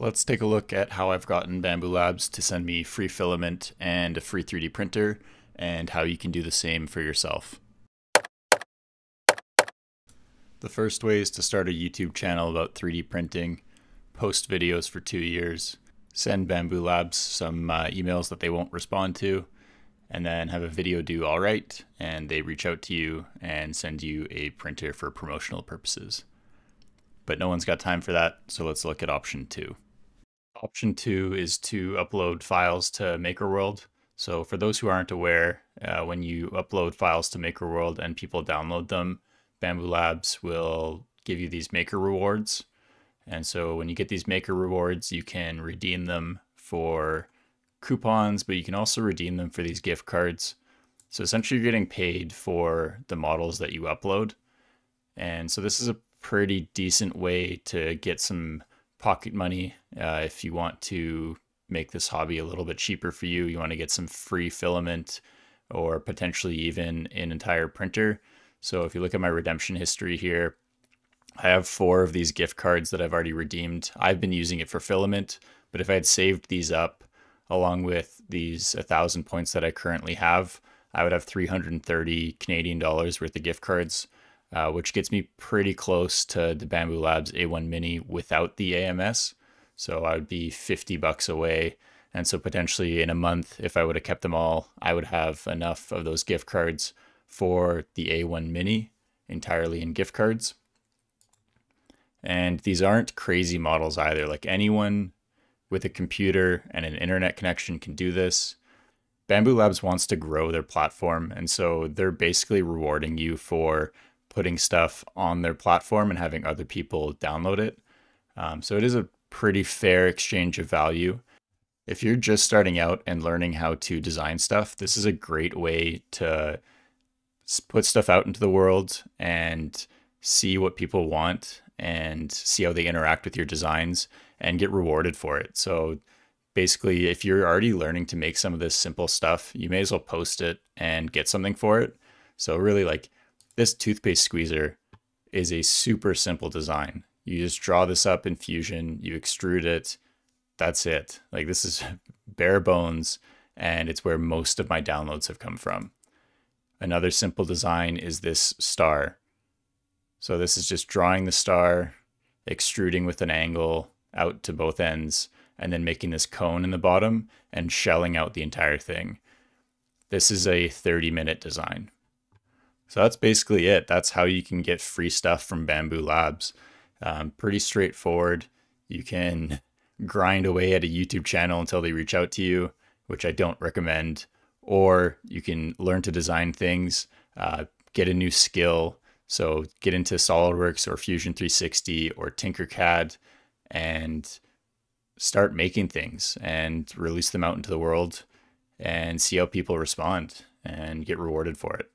Let's take a look at how I've gotten Bambu Labs to send me free filament and a free 3D printer, and how you can do the same for yourself. The first way is to start a YouTube channel about 3D printing, post videos for 2 years, send Bambu Labs some emails that they won't respond to, and then have a video do all right, and they reach out to you and send you a printer for promotional purposes. But no one's got time for that, so let's look at option 2. Option 2 is to upload files to MakerWorld. So for those who aren't aware, when you upload files to MakerWorld and people download them, Bambu Labs will give you these maker rewards. And so when you get these maker rewards, you can redeem them for coupons, but you can also redeem them for these gift cards. So essentially you're getting paid for the models that you upload. And so this is a pretty decent way to get some pocket money if you want to make this hobby a little bit cheaper for you. You want to get some free filament or potentially even an entire printer. So if you look at my redemption history here, I have 4 of these gift cards that I've already redeemed. I've been using it for filament, but if I had saved these up along with these 1,000 points that I currently have, I would have 330 Canadian dollars worth of gift cards, which gets me pretty close to the Bambu Labs A1 Mini without the AMS. So I would be 50 bucks away. And so potentially in a month, if I would have kept them all, I would have enough of those gift cards for the A1 Mini entirely in gift cards. And these aren't crazy models either. Like anyone with a computer and an internet connection can do this. Bambu Labs wants to grow their platform. And so they're basically rewarding you for putting stuff on their platform and having other people download it. So it is a pretty fair exchange of value. If you're just starting out and learning how to design stuff, this is a great way to put stuff out into the world and see what people want and see how they interact with your designs and get rewarded for it. So basically, if you're already learning to make some of this simple stuff, you may as well post it and get something for it. So really, like, this toothpaste squeezer is a super simple design. You just draw this up in Fusion, you extrude it, that's it. Like, this is bare bones, and it's where most of my downloads have come from. Another simple design is this star. So this is just drawing the star, extruding with an angle out to both ends, and then making this cone in the bottom and shelling out the entire thing. This is a 30-minute design. So that's basically it. That's how you can get free stuff from Bambu Labs. Pretty straightforward. You can grind away at a YouTube channel until they reach out to you, which I don't recommend. Or you can learn to design things, get a new skill. So get into SolidWorks or Fusion 360 or Tinkercad and start making things and release them out into the world and see how people respond and get rewarded for it.